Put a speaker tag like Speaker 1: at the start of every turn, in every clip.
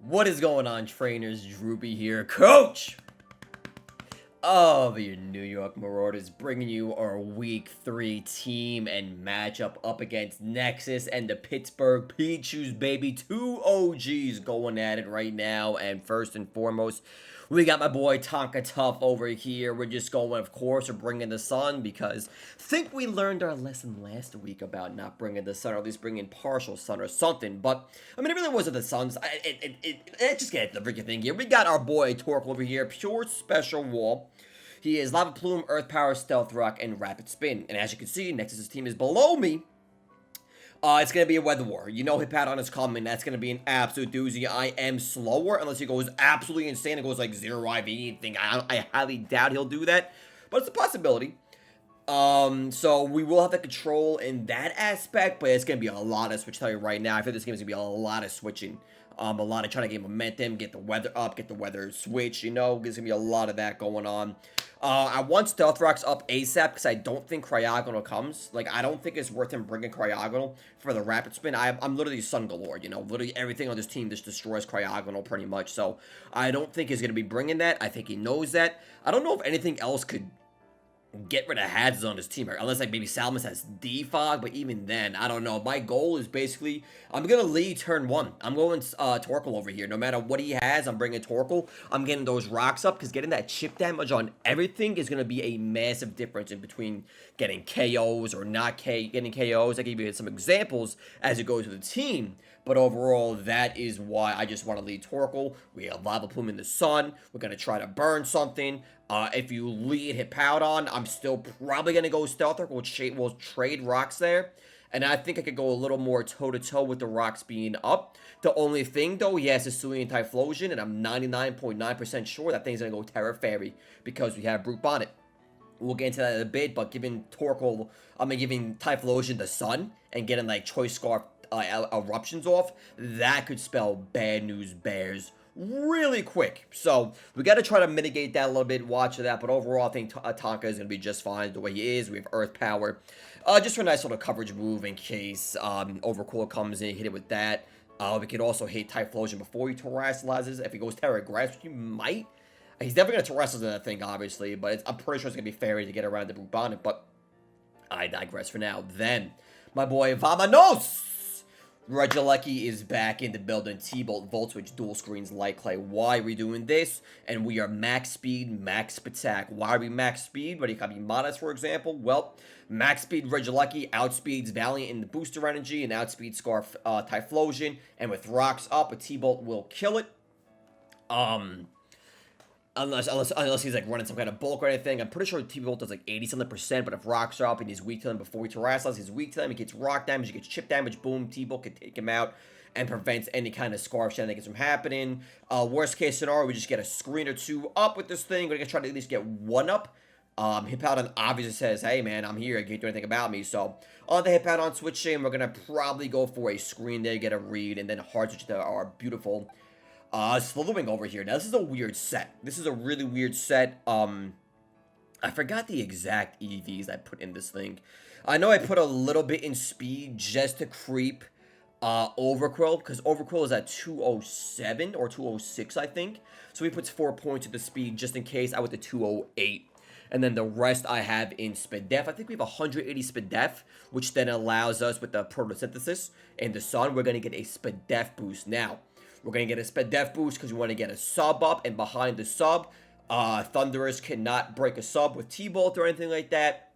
Speaker 1: What is going on, trainers? Drewby here, coach of your New York Marauders, bringing you our Week 3 team and matchup up against Nexus and the Pittsburgh Pichus, baby. Two OGs going at it right now, and first and foremost, we got my boy Tonka Tough over here. We're just going, of course, we're bringing the sun because I think we learned our lesson last week about not bringing the sun, or at least bringing partial sun or something. But, I mean, it really wasn't the suns. Just get the freaking thing here. We got our boy Torque over here, pure special wall. He is Lava Plume, Earth Power, Stealth Rock, and Rapid Spin. And as you can see, Nexus' team is below me. It's going to be a weather war. You know Hippowdon is coming. That's going to be an absolute doozy. I am slower unless he goes absolutely insane and goes like 0 IV. I highly doubt he'll do that. But it's a possibility. So we will have the control in that aspect, but it's going to be a lot of switch. Tell you right now, I feel this game is going to be a lot of switching. A lot of trying to get momentum, get the weather up, get the weather switch, you know, there's going to be a lot of that going on. I want Stealth Rocks up ASAP because I don't think Cryogonal comes. Like, I don't think it's worth him bringing Cryogonal for the Rapid Spin. I'm literally Sun Galore, you know, literally everything on this team just destroys Cryogonal pretty much, so I don't think he's going to be bringing that. I think he knows that. I don't know if anything else could get rid of Hadzes on his team, unless like maybe Salmus has Defog, but even then, I don't know. My goal is basically, I'm gonna lead turn 1. I'm going Torkoal over here. No matter what he has, I'm bringing Torkoal. I'm getting those rocks up, because getting that chip damage on everything is gonna be a massive difference in between getting KOs or not getting KOs. I give you some examples as it goes with the team, but overall, that is why I just want to lead Torkoal. We have Lava Plume in the sun. We're going to try to burn something. If you lead Hippowdon, I'm still probably going to go Stealth Rock. We'll trade rocks there. And I think I could go a little more toe-to-toe with the rocks being up. The only thing, though, he has Sicilian Typhlosion, and I'm 99.9% sure that thing's going to go Terra Fairy because we have Brute Bonnet. We'll get into that in a bit, but giving Torkoal, giving Typhlosion the sun and getting, like, Choice Scarf eruptions off, that could spell bad news bears really quick. So we got to try to mitigate that a little bit, watch that, but overall I think Tonka is going to be just fine the way he is. We have Earth Power, just for a nice little coverage move in case Overcoil comes in, hit it with that. We could also hit Typhlosion before he terrestrializes. If he goes Terra Grass, which he might, he's definitely going to terrestrialize that thing, obviously, but I'm pretty sure it's going to be Fairy to get around the Brute Bonnet, but I digress for now. Then, my boy Vamanos! Regieleki is back in the building. T-Bolt, Volt Switch, dual screens, Light Clay. Why are we doing this? And we are max speed, max attack. Why are we max speed? When you can be modest, for example. Well, max speed Regieleki outspeeds Valiant in the booster energy and outspeeds Scarf Typhlosion. And with rocks up, a T-Bolt will kill it. Unless he's like running some kind of bulk or anything. I'm pretty sure T-Bolt does like 80-something%, but if rocks are up and he's weak to them before he terrestrializes, he's weak to them, he gets rock damage, he gets chip damage, boom, T-Bolt can take him out and prevents any kind of scarf shenanigans from happening. Worst case scenario, we just get a screen or 2 up with this thing. We're gonna try to at least get 1 up. Hippowdon obviously says, hey man, I'm here, you can't do anything about me. So on the Hippowdon switching, we're gonna probably go for a screen there, get a read, and then hard switch to our beautiful Slithering over here. Now, this is a weird set. This is a really weird set. I forgot the exact EVs I put in this thing. I know I put a little bit in speed just to creep Overquill, because Overquill is at 207 or 206, I think. So he puts 4 points to the speed just in case. I went to 208. And then the rest I have in Spidef. I think we have 180 Spidef, which then allows us with the Photosynthesis and the Sun, we're going to get a Spidef boost. Now, we're going to get a Spidef boost because we want to get a sub up, and behind the sub, Thunderous cannot break a sub with T-Bolt or anything like that.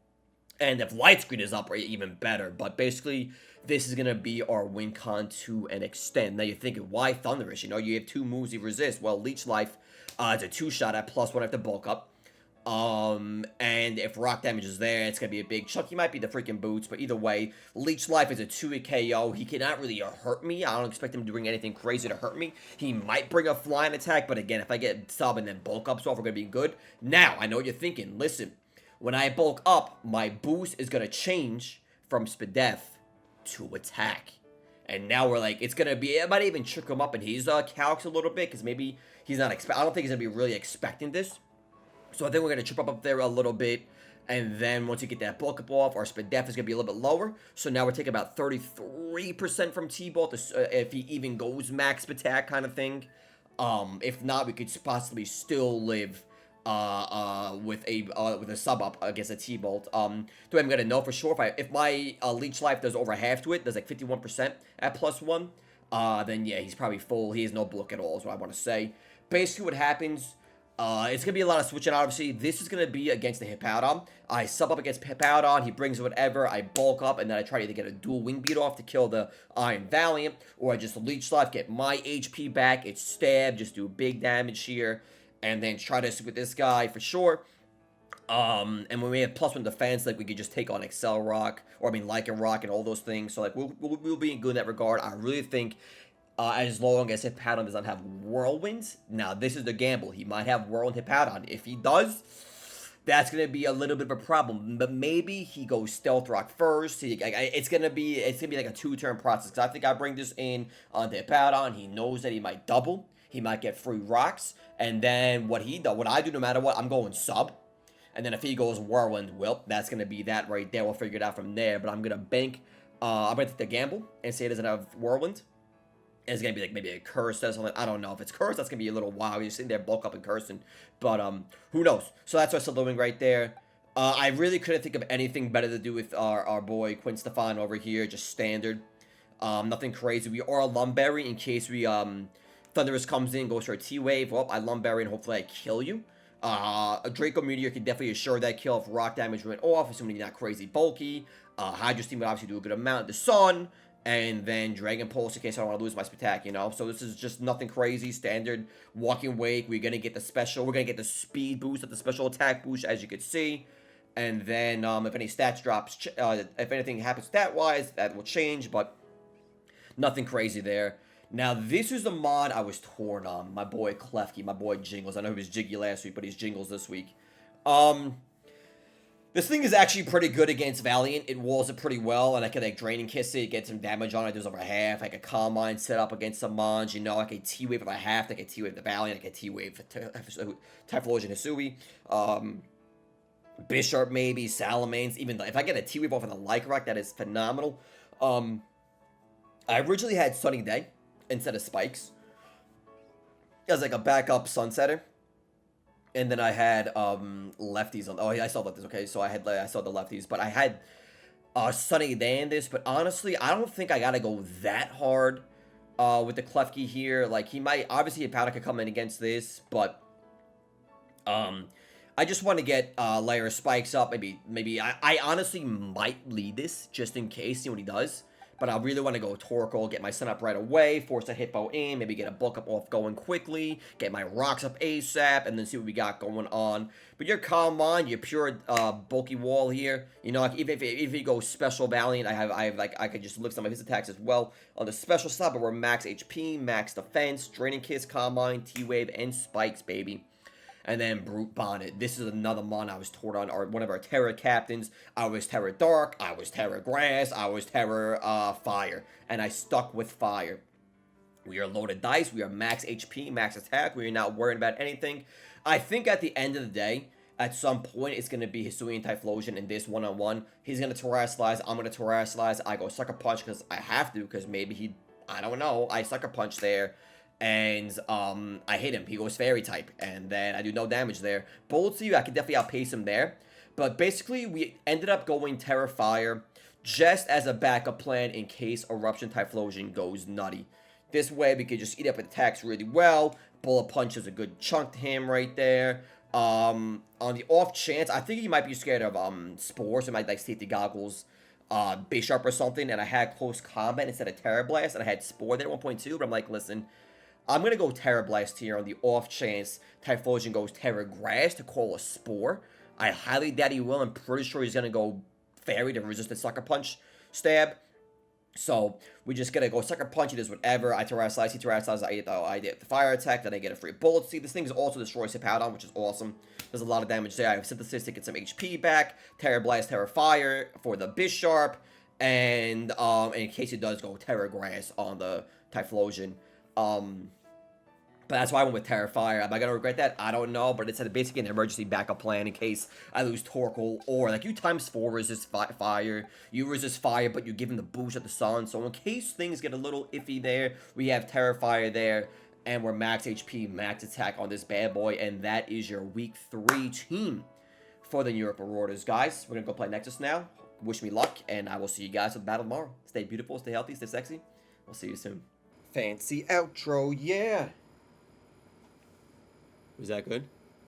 Speaker 1: And if Light Screen is up, even better. But basically, this is going to be our win con to an extent. Now, you're thinking, why Thunderous? You know, you have 2 moves you resist. Well, Leech Life is a 2-shot at +1 after bulk up. And if rock damage is there, it's gonna be a big chunk. He might be the freaking boots, but either way, Leech Life is a 2-hit KO. He cannot really hurt me. I don't expect him to bring anything crazy to hurt me. He might bring a flying attack, but again, if I get sub and then bulk up, so we're gonna be good. Now, I know what you're thinking. Listen, when I bulk up, my boost is gonna change from Spidef to attack. And now we're like, it's gonna be, it might even trick him up in his calcs a little bit, because maybe he's not I don't think he's gonna be really expecting this. So I think we're going to trip up there a little bit. And then once you get that bulk up off, our spin def is going to be a little bit lower. So now we're taking about 33% from T-Bolt if he even goes max attack kind of thing. If not, we could possibly still live with a sub up against a T-Bolt. Do I'm gonna know for sure if my leech life does over half to it, does like 51% at +1. Then yeah, he's probably full. He has no block at all, is what I want to say. Basically, what happens, it's going to be a lot of switching, obviously. This is going to be against the Hippowdon. I sub up against Hippowdon, he brings whatever, I bulk up, and then I try to get a dual wing beat off to kill the Iron Valiant, or I just leech life, get my HP back, it's stab, just do big damage here, and then try to stick with this guy for sure. And when we have +1 defense, like, we could just take on Excel Rock, or I mean Lycan Rock and all those things, so like, we'll be good in that regard. I really think as long as Hippowdon does not have Whirlwinds. Now, this is the gamble. He might have Whirlwind Hippowdon. If he does, that's going to be a little bit of a problem. But maybe he goes Stealth Rock first. It's going to be like a 2-turn process. Because I think I bring this in on the Hippowdon. He knows that he might double. He might get free rocks. And then what I do no matter what, I'm going sub. And then if he goes Whirlwind, well, that's going to be that right there. We'll figure it out from there. But I'm going to bank. I'm going to take the gamble and say it doesn't have Whirlwind. It's going to be like maybe a curse or something. I don't know. If it's cursed, that's going to be a little wild. You're sitting there bulk up and cursing. But who knows? So that's what I'm doing right there. I really couldn't think of anything better to do with our boy Quinn Stefan over here. Just standard. Nothing crazy. We are a Lumberry in case we Thunderous comes in, goes for a T-Wave. Well, I Lumberry and hopefully I kill you. A Draco Meteor can definitely assure that kill if rock damage went off, assuming you're not crazy bulky. Hydro Steam would obviously do a good amount. The Sun. And then Dragon Pulse in case I don't want to lose my Spatak, you know? So this is just nothing crazy. Standard Walking Wake. We're going to get the special. We're going to get the speed boost of the special attack boost, as you can see. And then if any stats drops, if anything happens stat-wise, that will change. But nothing crazy there. Now, this is the mod I was torn on. My boy Klefki, my boy Jingles. I know he was Jiggy last week, but he's Jingles this week. This thing is actually pretty good against Valiant. It walls it pretty well, and I can like Draining Kiss it, get some damage on it, does over half. Like a Calm Mind set up against some Mons, you know, like a T-Wave if I have to, like a T-Wave the Valiant, like a T-Wave for Typhlosion Hisui. Bishop maybe, Salamanes, even if I get a T-Wave off of the Lycanroc, that is phenomenal. I originally had Sunny Day instead of Spikes as like a backup Sunsetter. And then I had lefties on. Oh, I saw lefties. Okay, so I saw the lefties, but I had Sunny Day in this. But honestly, I don't think I gotta go that hard with the Klefki here. Like he might obviously a powder could come in against this, but I just want to get layer of spikes up. Maybe I honestly might lead this just in case, see what he does. But I really want to go Torkoal, get my Sun up right away, force a Hippo in, maybe get a bulk up off going quickly, get my rocks up ASAP, and then see what we got going on. But your Calm Mind, your pure bulky wall here, you know, like if he goes Special Valiant, I could just lift some of his attacks as well. On the special side, but we're max HP, max defense, Draining Kiss, Calm Mind, T-Wave, and Spikes, baby. And then Brute Bonnet. This is another mon I was taught on. One of our Terra captains. I was Terra Dark. I was Terra Grass. I was Terra Fire. And I stuck with Fire. We are loaded dice. We are max HP, max attack. We are not worried about anything. I think at the end of the day, at some point, it's going to be Hisui and Typhlosion in this one-on-one. He's going to Terrasilize. I'm going to Terrasilize. I go Sucker Punch because I have to. Because maybe he... I don't know. I Sucker Punch there. And I hit him. He goes Fairy type. And then I do no damage there. Bullet Seed, I could definitely outpace him there. But basically, we ended up going Terra Fire just as a backup plan in case Eruption Typhlosion goes nutty. This way, we could just eat up attacks really well. Bullet Punch is a good chunk to him right there. On the off chance, I think he might be scared of Spores. It might like safety goggles. Bishop or something. And I had Close Combat instead of Terra Blast. And I had Spore there at 1.2. But I'm like, listen... I'm going to go Terra Blast here on the off chance Typhlosion goes Terra Grass to call a Spore. I highly doubt he will. I'm pretty sure he's going to go Fairy to resist the Sucker Punch stab. So, we just going to go Sucker Punch. He does whatever. I Terrasilize, he Terrasilize. I did the Fire Attack. Then I get a free Bullet. See, this thing also destroys Hippowdon, which is awesome. There's a lot of damage there. I have Synthesis to get some HP back. Terra Blast, Terra Fire for the Bisharp. And in case it does go Terra Grass on the Typhlosion. But But that's why I went with Terrifier. Am I going to regret that? I don't know, but it's basically an emergency backup plan in case I lose Torkoal, or like you times 4 resist fire, you resist fire, but you give him the boost at the sun. So in case things get a little iffy there, we have Terrifier there, and we're max HP, max attack on this bad boy, and that is your week 3 team for the New York Marauders. Guys, we're going to go play Nexus now. Wish me luck, and I will see you guys for the battle tomorrow. Stay beautiful, stay healthy, stay sexy. We'll see you soon. Fancy outro, yeah. Was that good?